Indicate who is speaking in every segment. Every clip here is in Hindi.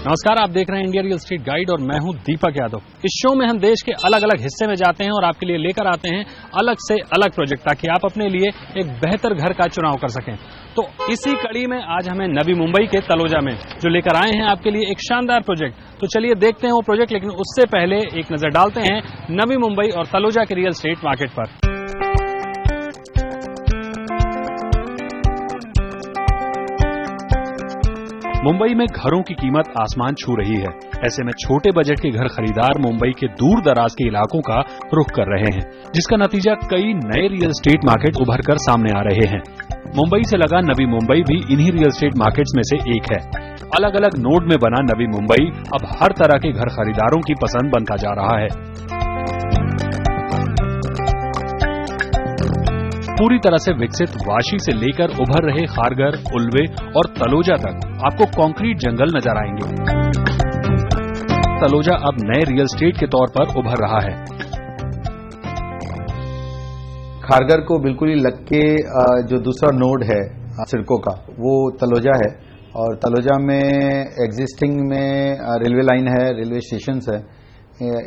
Speaker 1: नमस्कार, आप देख रहे हैं इंडिया रियल एस्टेट गाइड और मैं हूं दीपक यादव। इस शो में हम देश के अलग अलग हिस्से में जाते हैं और आपके लिए लेकर आते हैं अलग से अलग प्रोजेक्ट, ताकि आप अपने लिए एक बेहतर घर का चुनाव कर सकें। तो इसी कड़ी में आज हमें नवी मुंबई के तलोजा में जो लेकर आए हैं आपके लिए एक शानदार प्रोजेक्ट। तो चलिए देखते हैं वो प्रोजेक्ट, लेकिन उससे पहले एक नजर डालते हैं नवी मुंबई और तलोजा के रियल एस्टेट मार्केट पर। मुंबई में घरों की कीमत आसमान छू रही है। ऐसे में छोटे बजट के घर खरीदार मुंबई के दूर दराज के इलाकों का रुख कर रहे हैं, जिसका नतीजा कई नए रियल एस्टेट मार्केट उभर कर सामने आ रहे हैं। मुंबई से लगा नवी मुंबई भी इन्हीं रियल एस्टेट मार्केट्स में से एक है। अलग अलग नोड में बना नवी मुंबई अब हर तरह के घर खरीदारों की पसंद बनता जा रहा है। पूरी तरह से विकसित वाशी से लेकर उभर रहे खारगर, उल्वे और तलोजा तक आपको कंक्रीट जंगल नजर आएंगे। तलोजा अब नए रियल एस्टेट के तौर पर उभर रहा है।
Speaker 2: खारगर को बिल्कुल ही लग के जो दूसरा नोड है सिडको का, वो तलोजा है। और तलोजा में एग्जिस्टिंग में रेलवे लाइन है, रेलवे स्टेशन है।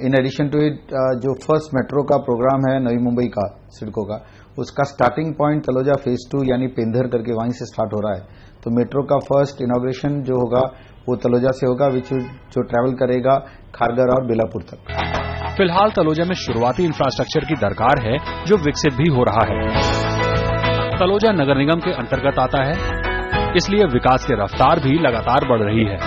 Speaker 2: इन एडिशन टू इट जो फर्स्ट मेट्रो का प्रोग्राम है नवी मुंबई का, सिडको का, उसका स्टार्टिंग पॉइंट तलोजा फेज 2 यानी पेंधर करके वहीं से स्टार्ट हो रहा है। तो मेट्रो का फर्स्ट इनॉग्रेशन जो होगा वो तलोजा से होगा, जो ट्रैवल करेगा खारगर और बेलापुर तक।
Speaker 1: फिलहाल तलोजा में शुरुआती इंफ्रास्ट्रक्चर की दरकार है, जो विकसित भी हो रहा है। तलोजा नगर निगम के अंतर्गत आता है, इसलिए विकास की रफ्तार भी लगातार बढ़ रही है।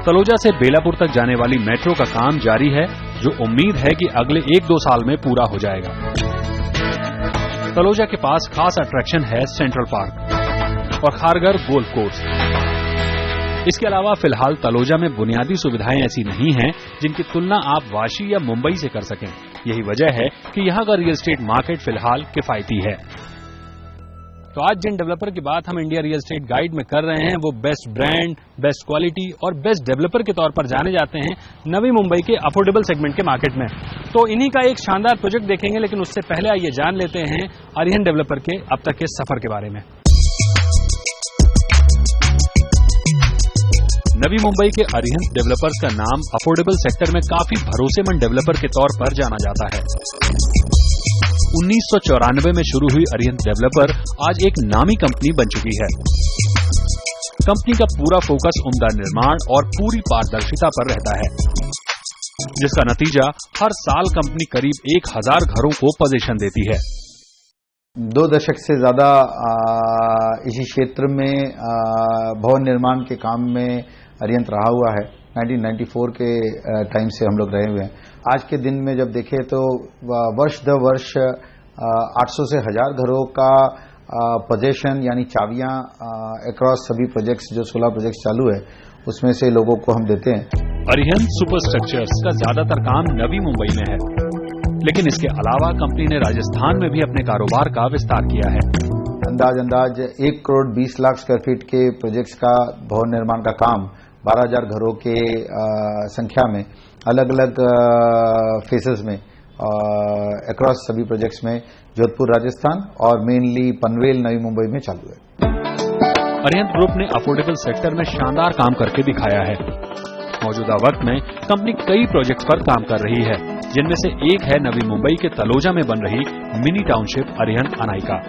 Speaker 1: तलोजा से बेलापुर तक जाने वाली मेट्रो का काम जारी है, जो उम्मीद है कि अगले 1-2 साल में पूरा हो जाएगा। तलोजा के पास खास अट्रैक्शन है सेंट्रल पार्क और खारगर गोल्फ कोर्स। इसके अलावा फिलहाल तलोजा में बुनियादी सुविधाएं ऐसी नहीं हैं जिनकी तुलना आप वाशी या मुंबई से कर सकें। यही वजह है कि यहां का रियल एस्टेट मार्केट फिलहाल किफायती है। तो आज जिन डेवलपर की बात हम इंडिया रियल एस्टेट गाइड में कर रहे हैं, वो बेस्ट ब्रांड, बेस्ट क्वालिटी और बेस्ट डेवलपर के तौर पर जाने जाते हैं नवी मुंबई के अफोर्डेबल सेगमेंट के मार्केट में। तो इन्हीं का एक शानदार प्रोजेक्ट देखेंगे, लेकिन उससे पहले आइए जान लेते हैं अरिहंत डेवलपर के अब तक के सफर के बारे में। नवी मुंबई के अरिहंत डेवलपर्स का नाम अफोर्डेबल सेक्टर में काफी भरोसेमंद डेवलपर के तौर पर जाना जाता है। 1994 में शुरू हुई अरिहंत डेवलपर आज एक नामी कंपनी बन चुकी है। कंपनी का पूरा फोकस उम्दा निर्माण और पूरी पारदर्शिता पर रहता है, जिसका नतीजा हर साल कंपनी करीब 1000 घरों को पोजीशन देती है।
Speaker 2: 2 दशक से ज्यादा इसी क्षेत्र में भवन निर्माण के काम में अरिहंत रहा हुआ है। 1994 के टाइम से हम लोग रहे हुए हैं। आज के दिन में जब देखें तो वर्ष दर वर्ष 800 से 1000 घरों का पोजीशन यानी चाबियां अक्रॉस सभी प्रोजेक्ट्स, जो 16 प्रोजेक्ट्स चालू है, उसमें से लोगों को हम देते हैं।
Speaker 1: अरिहंत सुपर स्ट्रक्चर्स का ज्यादातर काम नवी मुंबई में है, लेकिन इसके अलावा कंपनी ने राजस्थान में भी अपने कारोबार का विस्तार किया है।
Speaker 2: अंदाज 1 करोड़ 20 लाख स्क्वायर फीट के प्रोजेक्ट्स का भवन निर्माण का काम 12,000 घरों के संख्या में अलग अलग फेसेस में अक्रॉस सभी प्रोजेक्ट्स में जोधपुर राजस्थान और मेनली पनवेल नवी मुंबई में चालू है।
Speaker 1: अरिहंत ग्रुप ने अफोर्डेबल सेक्टर में शानदार काम करके दिखाया है। मौजूदा वक्त में कंपनी कई प्रोजेक्ट्स पर काम कर रही है, जिनमें से एक है नवी मुंबई के तलोजा में बन रही मिनी टाउनशिप अरिहंत अनायका।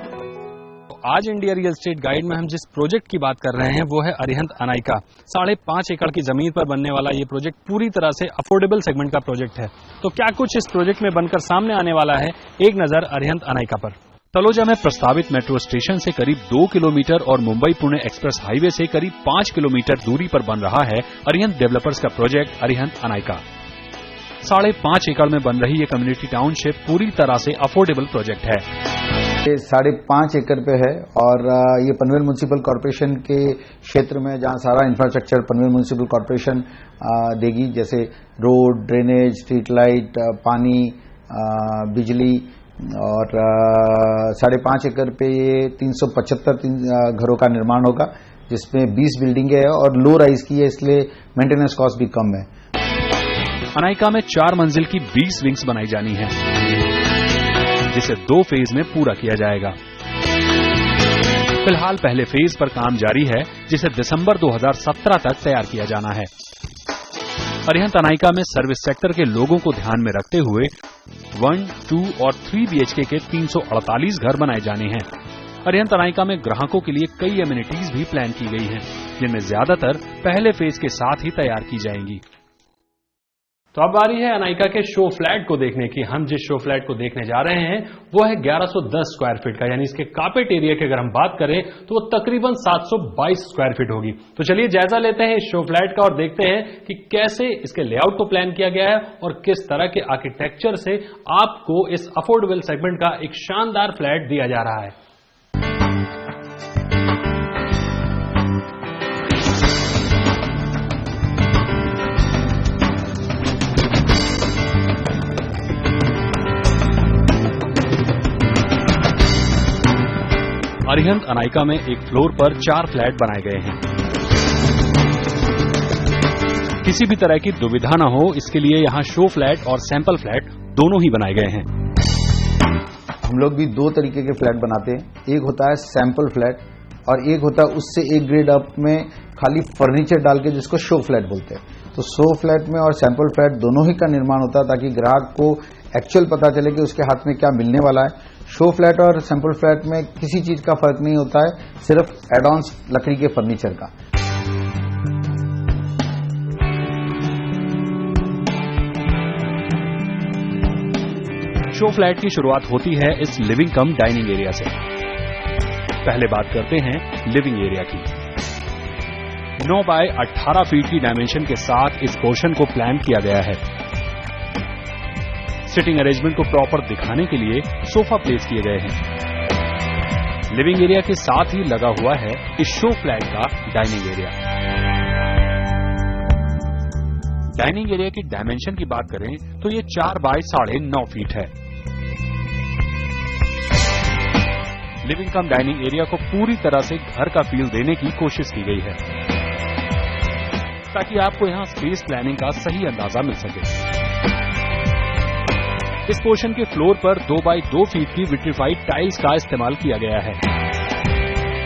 Speaker 1: आज इंडिया रियल एस्टेट गाइड में हम जिस प्रोजेक्ट की बात कर रहे हैं वो है अरिहंत अनायका। 5.5 एकड़ की जमीन पर बनने वाला ये प्रोजेक्ट पूरी तरह से अफोर्डेबल सेगमेंट का प्रोजेक्ट है। तो क्या कुछ इस प्रोजेक्ट में बनकर सामने आने वाला है, एक नजर अरिहंत अनायका पर। तलोजा में प्रस्तावित मेट्रो स्टेशन से करीब 2 किलोमीटर और मुंबई पुणे एक्सप्रेस हाईवे से करीब 5 किलोमीटर दूरी पर बन रहा है अरिहंत डेवलपर्स का प्रोजेक्ट अरिहंत अनायका। 5.5 एकड़ में बन रही ये कम्युनिटी टाउनशिप पूरी तरह से अफोर्डेबल प्रोजेक्ट है।
Speaker 2: ये 5.5 एकड़ पे है और ये पनवेल म्युनिसिपल कॉर्पोरेशन के क्षेत्र में, जहां सारा इंफ्रास्ट्रक्चर पनवेल म्युनिसिपल कॉर्पोरेशन देगी, जैसे रोड, ड्रेनेज, स्ट्रीट लाइट, पानी, बिजली। और 5.5 एकड़ पे ये 375 घरों का निर्माण होगा, जिसमें 20 बिल्डिंगें हैं और लो राइज की है, इसलिए मेंटेनेंस कॉस्ट भी कम है।
Speaker 1: अनायका में 4 मंजिल की 20 विंग्स बनाई जानी है, जिसे 2 फेज में पूरा किया जाएगा। फिलहाल पहले फेज पर काम जारी है, जिसे दिसंबर 2017 तक तैयार किया जाना है। अरिहंत अनायका में सर्विस सेक्टर के लोगों को ध्यान में रखते हुए 1, 2 और 3 BHK के 348 घर बनाए जाने हैं। अरिहंत अनायका में ग्राहकों के लिए कई एमिनिटीज भी प्लान की गई हैं, जिनमें ज्यादातर पहले फेज के साथ ही तैयार की जाएंगी।
Speaker 3: तो अब बारी है अनायका के शो फ्लैट को देखने की। हम जिस शो फ्लैट को देखने जा रहे हैं वो है 1110 स्क्वायर फीट का, यानी इसके कार्पेट एरिया की अगर हम बात करें तो वो तकरीबन 722 स्क्वायर फीट होगी। तो चलिए जायजा लेते हैं इस शो फ्लैट का और देखते हैं कि कैसे इसके लेआउट को प्लान किया गया है और किस तरह के आर्किटेक्चर से आपको इस अफोर्डेबल सेगमेंट का एक शानदार फ्लैट दिया जा रहा है।
Speaker 1: अरिहंत अनायका में एक फ्लोर पर 4 फ्लैट बनाए गए हैं। किसी भी तरह की दुविधा न हो, इसके लिए यहां शो फ्लैट और सैंपल फ्लैट दोनों ही बनाए गए हैं।
Speaker 2: हम लोग भी 2 तरीके के फ्लैट बनाते हैं। एक होता है सैंपल फ्लैट और एक होता है उससे एक ग्रेड अप में खाली फर्नीचर डाल के, जिसको शो फ्लैट बोलते हैं। तो शो फ्लैट में और सैंपल फ्लैट दोनों ही का निर्माण होता है ताकि ग्राहक को एक्चुअल पता चले कि उसके हाथ में क्या मिलने वाला है। शो फ्लैट और सैंपल फ्लैट में किसी चीज का फर्क नहीं होता है, सिर्फ एड-ऑन्स लकड़ी के फर्नीचर का।
Speaker 1: शो फ्लैट की शुरुआत होती है इस लिविंग कम डाइनिंग एरिया से। पहले बात करते हैं लिविंग एरिया की। 9 बाय 18 फीट की डायमेंशन के साथ इस पोर्शन को प्लान किया गया है। सिटिंग अरेंजमेंट को प्रॉपर दिखाने के लिए सोफा प्लेस किए गए हैं। लिविंग एरिया के साथ ही लगा हुआ है इस शो फ्लैट का डाइनिंग एरिया। डाइनिंग एरिया की डायमेंशन की बात करें तो ये 4 बाय 9.5 फीट है। लिविंग कम डाइनिंग एरिया को पूरी तरह से घर का फील देने की कोशिश की गई है ताकि आपको यहां स्पेस प्लानिंग का सही अंदाजा मिल सके। इस पोर्शन के फ्लोर पर 2 बाय 2 फीट की विट्रीफाइड टाइल्स का इस्तेमाल किया गया है,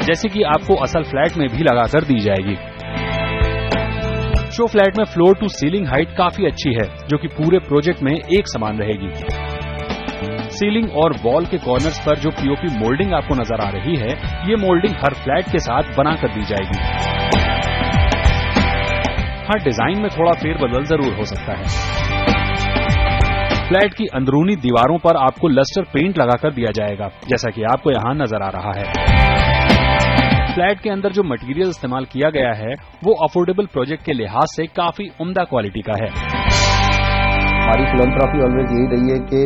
Speaker 1: जैसे कि आपको असल फ्लैट में भी लगाकर दी जाएगी। शो फ्लैट में फ्लोर टू सीलिंग हाइट काफी अच्छी है, जो कि पूरे प्रोजेक्ट में एक समान रहेगी। सीलिंग और वॉल के कॉर्नर्स पर जो पीओपी मोल्डिंग आपको नजर आ रही है, ये मोल्डिंग हर फ्लैट के साथ बनाकर दी जाएगी। हाँ, डिजाइन में थोड़ा फेरबदल जरूर हो सकता है। फ्लैट की अंदरूनी दीवारों पर आपको लस्टर पेंट लगाकर दिया जाएगा, जैसा कि आपको यहां नजर आ रहा है। फ्लैट के अंदर जो मटेरियल इस्तेमाल किया गया है वो अफोर्डेबल प्रोजेक्ट के लिहाज से काफी उम्दा क्वालिटी का है।
Speaker 2: हमारी फिलॉन्थ्रॉपी ऑलवेज यही रही है कि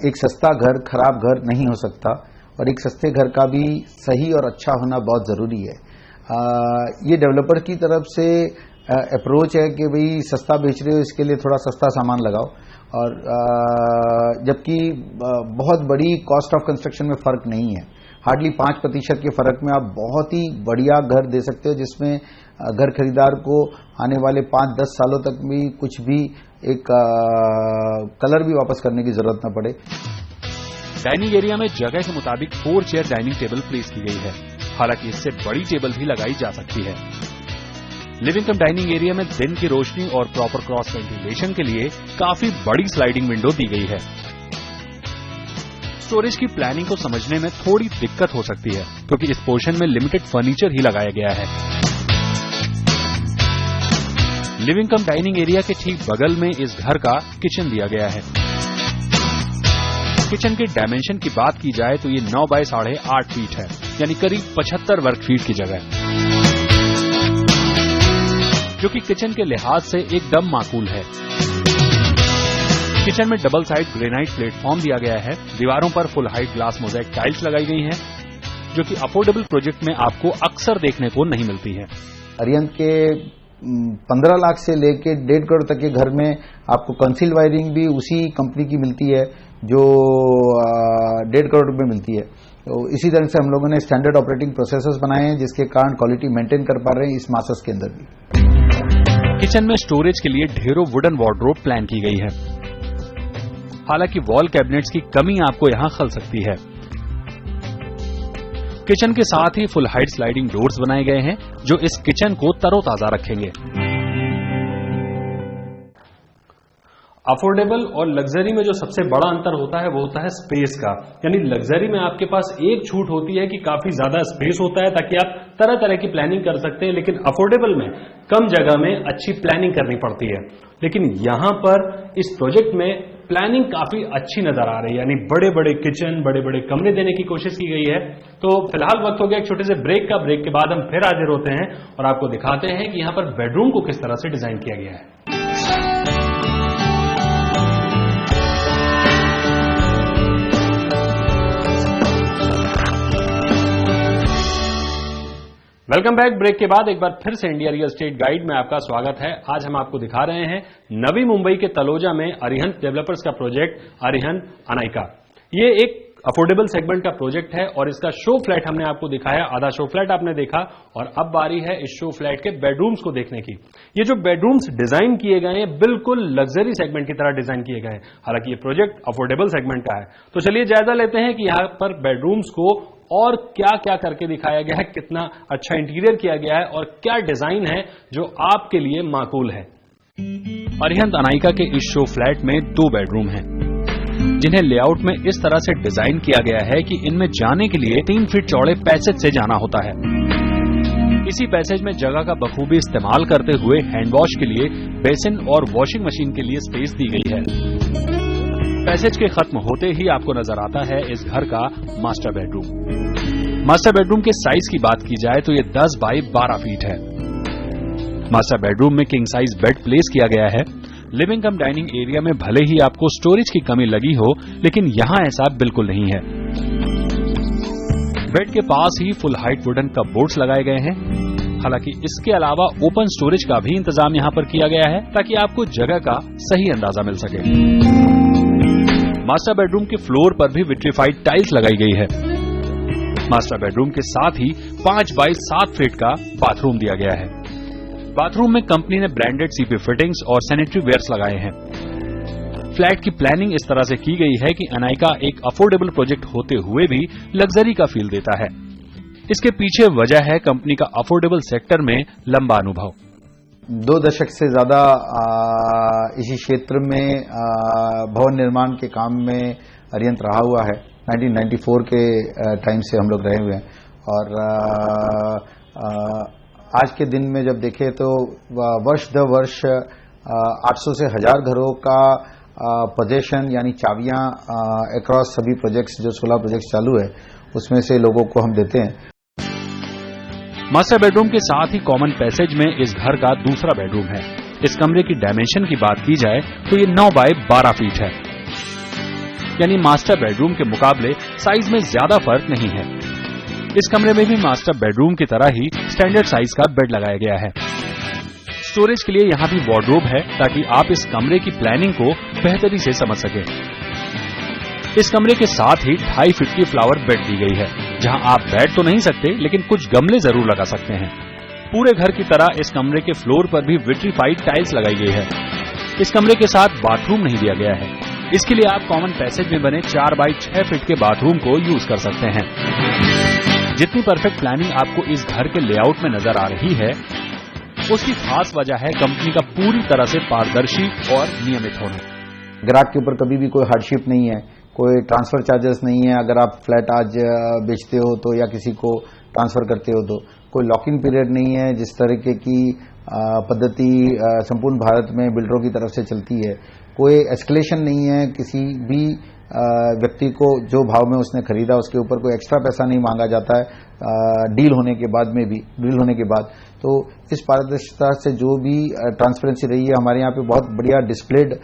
Speaker 2: एक सस्ता घर खराब घर नहीं हो सकता और एक सस्ते घर का भी सही और अच्छा होना बहुत जरूरी है। ये डेवलपर की तरफ से अप्रोच है कि भाई सस्ता बेच रहे हो, इसके लिए थोड़ा सस्ता सामान लगाओ, और जबकि बहुत बड़ी कॉस्ट ऑफ कंस्ट्रक्शन में फर्क नहीं है। हार्डली 5% के फर्क में आप बहुत ही बढ़िया घर दे सकते हो, जिसमें घर खरीदार को आने वाले 5-10 सालों तक भी कुछ भी एक कलर भी वापस करने की जरूरत न पड़े।
Speaker 1: डाइनिंग एरिया में जगह के मुताबिक 4 चेयर डाइनिंग टेबल प्लेस की गई है, हालांकि इससे बड़ी टेबल भी लगाई जा सकती है। लिविंग कम डाइनिंग एरिया में दिन की रोशनी और प्रॉपर क्रॉस वेंटिलेशन के लिए काफी बड़ी स्लाइडिंग विंडो दी गई है। स्टोरेज की प्लानिंग को समझने में थोड़ी दिक्कत हो सकती है, क्योंकि इस पोर्शन में लिमिटेड फर्नीचर ही लगाया गया है। लिविंग कम डाइनिंग एरिया के ठीक बगल में इस घर का किचन दिया गया है। किचन के डायमेंशन की बात की जाए तो ये 9 बाय 8.5 फीट है, यानी करीब 75 वर्ग फीट की जगह, जो कि किचन के लिहाज से एकदम माकूल है। किचन में डबल साइड ग्रेनाइट प्लेटफॉर्म दिया गया है। दीवारों पर full height glass mosaic tiles लगाई गई हैं, जो कि अफोर्डेबल प्रोजेक्ट में आपको अक्सर देखने को नहीं मिलती है।
Speaker 2: अरिहंत के 15 लाख से लेके 1.5 करोड़ तक के घर में आपको कंसील वायरिंग भी उसी कंपनी की मिलती है जो 1.5 करोड़ में मिलती है। तो इसी तरह से हम लोगों ने स्टैंडर्ड ऑपरेटिंग प्रोसेसेस बनाए हैं, जिसके कारण क्वालिटी मेंटेन कर पा रहे हैं इस मासस के अंदर भी।
Speaker 1: किचन में स्टोरेज के लिए ढेरों वुडन वार्डरोब प्लान की गई है, हालांकि वॉल कैबिनेट्स की कमी आपको यहां खल सकती है। किचन के साथ ही फुल हाइट स्लाइडिंग डोर्स बनाए गए हैं जो इस किचन को तरोताजा रखेंगे।
Speaker 3: अफोर्डेबल और लग्जरी में जो सबसे बड़ा अंतर होता है वो होता है स्पेस का। यानी लग्जरी में आपके पास एक छूट होती है कि काफी ज्यादा स्पेस होता है ताकि आप तरह तरह की प्लानिंग कर सकते हैं, लेकिन अफोर्डेबल में कम जगह में अच्छी प्लानिंग करनी पड़ती है। लेकिन यहां पर इस प्रोजेक्ट में प्लानिंग काफी अच्छी नजर आ रही है, यानी बड़े बड़े किचन, बड़े बड़े कमरे देने की कोशिश की गई है। तो फिलहाल वक्त हो गया एक छोटे से ब्रेक का। ब्रेक के बाद हम फिर हाजिर होते हैं और आपको दिखाते हैं कि यहां पर बेडरूम को किस तरह से डिजाइन किया गया है। Welcome back. ब्रेक के बाद एक बार फिर से इंडिया रियल एस्टेट गाइड में आपका स्वागत है। आज हम आपको दिखा रहे हैं नवी मुंबई के तलोजा में अरिहंत डेवलपर्स का प्रोजेक्ट अरिहंत अनाइका। ये एक अफोर्डेबल सेगमेंट का प्रोजेक्ट है और इसका शो फ्लैट हमने आपको दिखाया, आधा शो फ्लैट आपने देखा और अब बारी है इस शो फ्लैट के बेडरूम्स को देखने की। ये जो बेडरूम्स डिजाइन किए गए हैं बिल्कुल लग्जरी सेगमेंट की तरह डिजाइन किए गए हैं, हालांकि ये प्रोजेक्ट अफोर्डेबल सेगमेंट का है। तो चलिए जायजा लेते हैं कि यहां पर बेडरूम्स को और क्या क्या करके दिखाया गया है, कितना अच्छा इंटीरियर किया गया है और क्या डिजाइन है जो आपके लिए माकूल है।
Speaker 1: अरिहंत अनाइका के इस शो फ्लैट में 2 बेडरूम हैं, जिन्हें लेआउट में इस तरह से डिजाइन किया गया है कि इनमें जाने के लिए 3 फीट चौड़े पैसेज से जाना होता है। इसी पैसेज में जगह का बखूबी इस्तेमाल करते हुए हैंड वॉश के लिए बेसिन और वॉशिंग मशीन के लिए स्पेस दी गई है। पैसेज के खत्म होते ही आपको नजर आता है इस घर का मास्टर बेडरूम। मास्टर बेडरूम के साइज की बात की जाए तो ये 10 बाई 12 फीट है। मास्टर बेडरूम में किंग साइज बेड प्लेस किया गया है। लिविंग कम डाइनिंग एरिया में भले ही आपको स्टोरेज की कमी लगी हो, लेकिन यहां ऐसा बिल्कुल नहीं है। बेड के पास ही फुल हाइट वुडन कपबोर्ड्स लगाए गए हैं। हालांकि इसके अलावा ओपन स्टोरेज का भी इंतजाम यहां पर किया गया है ताकि आपको जगह का सही अंदाजा मिल सके। मास्टर बेडरूम के फ्लोर पर भी विट्रीफाइड टाइल्स लगाई गई है। मास्टर बेडरूम के साथ ही 5 बाई 7 फीट का बाथरूम दिया गया है। बाथरूम में कंपनी ने ब्रांडेड सीपी फिटिंग्स और सैनिटरी वेयर्स लगाए हैं। फ्लैट की प्लानिंग इस तरह से की गई है कि अनाइका एक अफोर्डेबल प्रोजेक्ट होते हुए भी लग्जरी का फील देता है। इसके पीछे वजह है कंपनी का अफोर्डेबल सेक्टर में लंबा अनुभव।
Speaker 2: 2 दशक से ज्यादा इसी क्षेत्र में भवन निर्माण के काम में अरिहंत रहा हुआ है। 1994 के टाइम से हम लोग रहे हुए हैं और आज के दिन में जब देखें तो वर्ष दर वर्ष 800 से 1000 घरों का पोजेशन यानी चाबियां अक्रॉस सभी प्रोजेक्ट्स, जो 16 प्रोजेक्ट्स चालू है उसमें से लोगों को हम देते हैं।
Speaker 1: मास्टर बेडरूम के साथ ही कॉमन पैसेज में इस घर का दूसरा बेडरूम है। इस कमरे की डायमेंशन की बात की जाए तो ये 9 बाई 12 फीट है, यानी मास्टर बेडरूम के मुकाबले साइज में ज्यादा फर्क नहीं है। इस कमरे में भी मास्टर बेडरूम की तरह ही स्टैंडर्ड साइज का बेड लगाया गया है। स्टोरेज के लिए यहाँ भी वार्डरोब है ताकि आप इस कमरे की प्लानिंग को बेहतरी से समझ सकें। इस कमरे के साथ ही 2.5 फीट की फ्लावर बेड दी गई है, जहां आप बैठ तो नहीं सकते लेकिन कुछ गमले जरूर लगा सकते हैं। पूरे घर की तरह इस कमरे के फ्लोर पर भी विट्रीफाइड टाइल्स लगाई गई है। इस कमरे के साथ बाथरूम नहीं दिया गया है। इसके लिए आप कॉमन पैसेज में बने 4 बाई 6 फीट के बाथरूम को यूज कर सकते हैं। जितनी परफेक्ट प्लानिंग आपको इस घर के लेआउट में नजर आ रही है, उसकी खास वजह है कंपनी का पूरी तरह से पारदर्शी और नियमित होना।
Speaker 2: ग्राहक के ऊपर कभी भी कोई हार्डशिप नहीं है, कोई ट्रांसफर चार्जेस नहीं है। अगर आप फ्लैट आज बेचते हो तो या किसी को ट्रांसफर करते हो तो कोई लॉक इन पीरियड नहीं है, जिस तरीके की पद्धति संपूर्ण भारत में बिल्डरों की तरफ से चलती है। कोई एस्केलेशन नहीं है, किसी भी व्यक्ति को जो भाव में उसने खरीदा उसके ऊपर कोई एक्स्ट्रा पैसा नहीं मांगा जाता है डील होने के बाद में भी। डील होने के बाद तो इस पारदर्शिता से जो भी ट्रांसपेरेंसी रही है, हमारे यहाँ पे बहुत बढ़िया डिस्प्लेड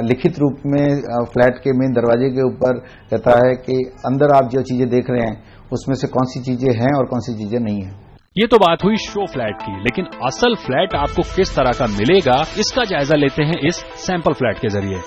Speaker 2: लिखित रूप में फ्लैट के मेन दरवाजे के ऊपर रहता है कि अंदर आप जो चीजें देख रहे हैं उसमें से कौन सी चीजें हैं और कौन सी चीजें नहीं है।
Speaker 1: ये तो बात हुई शो फ्लैट की, लेकिन असल फ्लैट आपको किस तरह का मिलेगा इसका जायजा लेते हैं इस सैंपल फ्लैट के जरिए।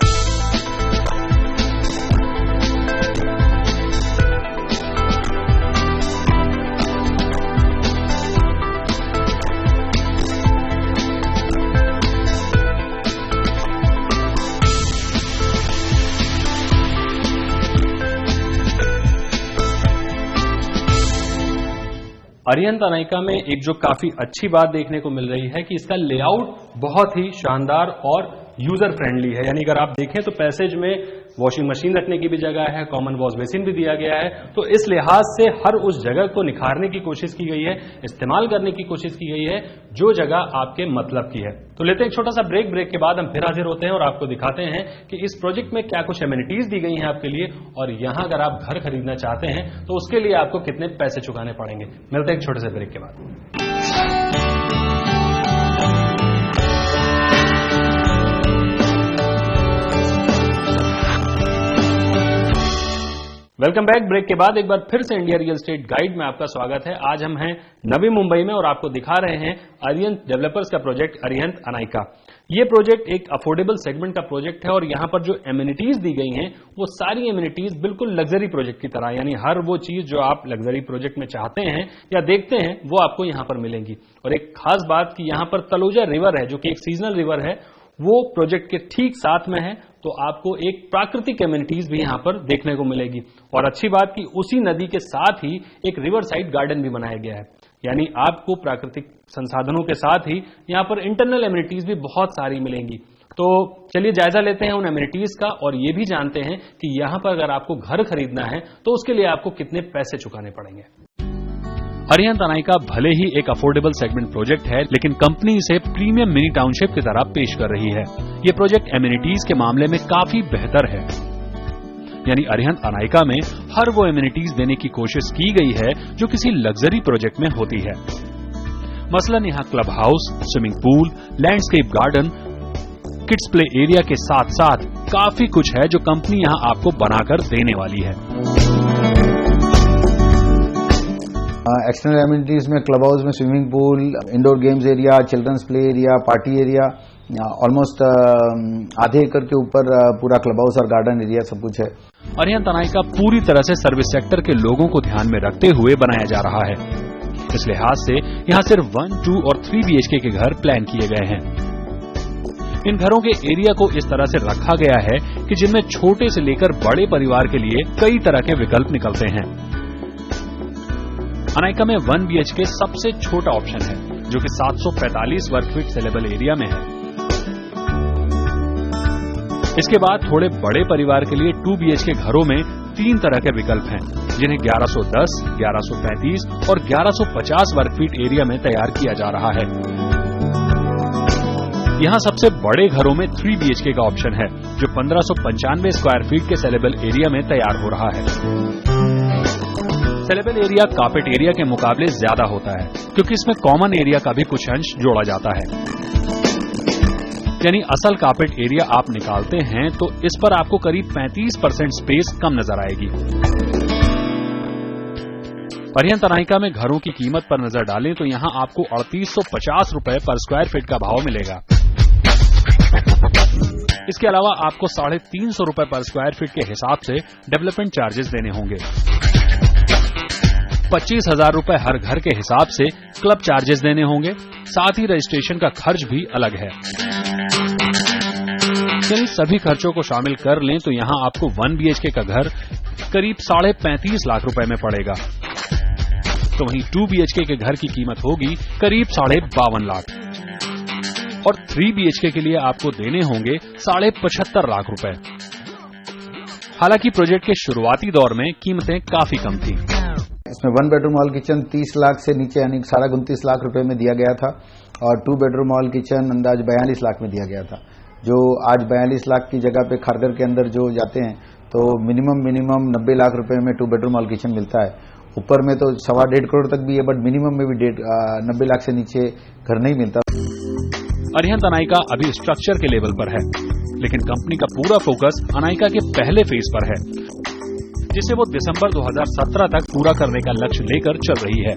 Speaker 3: अरिहंत अनाइका में एक जो काफी अच्छी बात देखने को मिल रही है कि इसका लेआउट बहुत ही शानदार और यूजर फ्रेंडली है। यानी अगर आप देखें तो पैसेज में वॉशिंग मशीन रखने की भी जगह है, कॉमन वॉश बेसिन भी दिया गया है। तो इस लिहाज से हर उस जगह को निखारने की कोशिश की गई है, इस्तेमाल करने की कोशिश की गई है जो जगह आपके मतलब की है। तो लेते हैं एक छोटा सा ब्रेक के बाद हम फिर हाजिर होते हैं और आपको दिखाते हैं कि इस प्रोजेक्ट में क्या कुछ एमिनिटीज दी गई हैं आपके लिए, और यहां अगर आप घर खरीदना चाहते हैं तो उसके लिए आपको कितने पैसे चुकाने पड़ेंगे। मिलते हैं एक छोटे से ब्रेक के बाद। Welcome back. ब्रेक के बाद एक बार फिर से इंडिया रियल एस्टेट गाइड में आपका स्वागत है। आज हम हैं नवी मुंबई में और आपको दिखा रहे हैं अरिहंत डेवलपर्स का प्रोजेक्ट अरिहंत अनाइका। ये प्रोजेक्ट एक अफोर्डेबल सेगमेंट का प्रोजेक्ट है और यहां पर जो एमिनिटीज दी गई हैं वो सारी एमिनिटीज बिल्कुल लग्जरी प्रोजेक्ट की तरह, यानी हर वो चीज जो आप लग्जरी प्रोजेक्ट में चाहते हैं या देखते हैं वो आपको यहां पर मिलेंगी। और एक खास बात कि यहां पर तलोजा रिवर है जो कि एक सीजनल रिवर है, वो प्रोजेक्ट के ठीक साथ में है, तो आपको एक प्राकृतिक एमिनिटीज भी यहां पर देखने को मिलेगी। और अच्छी बात कि उसी नदी के साथ ही एक रिवर साइड गार्डन भी बनाया गया है, यानी आपको प्राकृतिक संसाधनों के साथ ही यहां पर इंटरनल एमिनिटीज भी बहुत सारी मिलेंगी। तो चलिए जायजा लेते हैं उन एमिनिटीज का और ये भी जानते हैं कि यहां पर अगर आपको घर खरीदना है तो उसके लिए आपको कितने पैसे चुकाने पड़ेंगे।
Speaker 1: अरिहंत अनाइका भले ही एक अफोर्डेबल सेगमेंट प्रोजेक्ट है, लेकिन कंपनी इसे प्रीमियम मिनी टाउनशिप की तरह पेश कर रही है। ये प्रोजेक्ट एमिनिटीज के मामले में काफी बेहतर है, यानी अरिहंत अनाइका में हर वो एमिनिटीज देने की कोशिश की गई है जो किसी लग्जरी प्रोजेक्ट में होती है। मसलन यहाँ club house, swimming pool, landscape garden, kids play area के साथ साथ काफी कुछ है जो कंपनी यहाँ आपको बनाकर देने वाली है।
Speaker 2: एक्सटर्नल एमिनिटीज में क्लब हाउस में swimming pool, indoor games area, children's play area, party area, almost आधे एकड़ के ऊपर पूरा क्लब हाउस और गार्डन एरिया सब कुछ है।
Speaker 1: अरिहंत अनाइका पूरी तरह से सर्विस सेक्टर के लोगों को ध्यान में रखते हुए बनाया जा रहा है। इस लिहाज से यहाँ सिर्फ 1, 2 और 3 BHK के घर प्लान किए गए हैं। इन घरों के एरिया को इस तरह से रखा गया है कि जिनमें छोटे से लेकर बड़े परिवार के लिए कई तरह के विकल्प निकलते हैं। अनाइका में 1 BHK सबसे छोटा ऑप्शन है जो कि 745 वर्ग फीट सेलेबल एरिया में है। इसके बाद थोड़े बड़े परिवार के लिए 2 BHK घरों में 3 तरह के विकल्प हैं, जिन्हें 1110, 1135 और 1150 वर्ग फीट एरिया में तैयार किया जा रहा है। यहाँ सबसे बड़े घरों में 3 BHK का ऑप्शन है जो 1595 स्क्वायर फीट के सेलेबल एरिया में तैयार हो रहा है। सेलेबल एरिया कार्पेट एरिया के मुकाबले ज्यादा होता है क्योंकि इसमें कॉमन एरिया का भी कुछ अंश जोड़ा जाता है, यानी असल कार्पेट एरिया आप निकालते हैं तो इस पर आपको करीब 35% स्पेस कम नजर आएगी। अरिहंत अनाइका में घरों की कीमत पर नजर डालें तो यहां आपको 3850 रुपए पर स्क्वायर फीट का भाव मिलेगा। इसके अलावा आपको 350 रुपए पर स्क्वायर फीट के हिसाब से डेवलपमेंट चार्जेस देने होंगे। 25,000 रुपए हर घर के हिसाब से क्लब चार्जेस देने होंगे, साथ ही रजिस्ट्रेशन का खर्च भी अलग है। यानी सभी खर्चों को शामिल कर लें तो यहां आपको 1 BHK का घर करीब 35.5 लाख रुपए में पड़ेगा, तो वहीं 2 BHK के घर की कीमत होगी करीब 52.5 लाख और 3 BHK के लिए आपको देने होंगे 75.5 लाख रुपए। हालांकि प्रोजेक्ट के शुरुआती दौर में कीमतें काफी कम थी।
Speaker 2: इसमें 1 बेडरूम हॉल किचन 30 लाख से नीचे यानी 29 लाख रुपए में दिया गया था और 2 बेडरूम हॉल किचन अंदाज 42 लाख में दिया गया था, जो आज 42 लाख की जगह पे खारगर के अंदर जो जाते हैं तो मिनिमम 90 लाख रुपए में 2 बेडरूम हॉल किचन मिलता है। ऊपर में तो 1.25 करोड़ तक भी है, बट मिनिमम में भी 90 लाख से नीचे घर नहीं मिलता।
Speaker 1: अरिहंत अनाइका अभी स्ट्रक्चर के लेवल पर है, लेकिन कंपनी का पूरा फोकस अनाइका के पहले फेज पर है, जिसे वो दिसंबर 2017 तक पूरा करने का लक्ष्य लेकर चल रही है।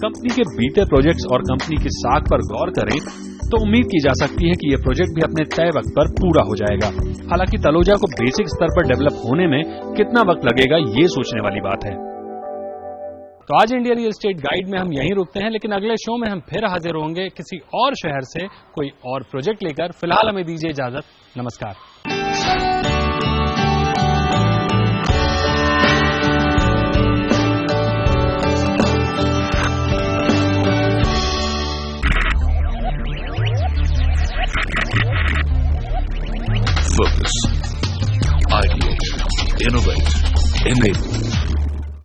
Speaker 1: कंपनी के बीते प्रोजेक्ट्स और कंपनी की साख पर गौर करें तो उम्मीद की जा सकती है कि ये प्रोजेक्ट भी अपने तय वक्त पर पूरा हो जाएगा। हालांकि तलोजा को बेसिक स्तर पर डेवलप होने में कितना वक्त लगेगा ये सोचने वाली बात है। तो आज इंडिया रियल एस्टेट गाइड में हम यहीं रुकते हैं, लेकिन अगले शो में हम फिर हाजिर होंगे किसी और शहर से कोई और प्रोजेक्ट लेकर। फिलहाल हमें दीजिए इजाजत। नमस्कार।
Speaker 4: purpose. Ideate, innovate, enable.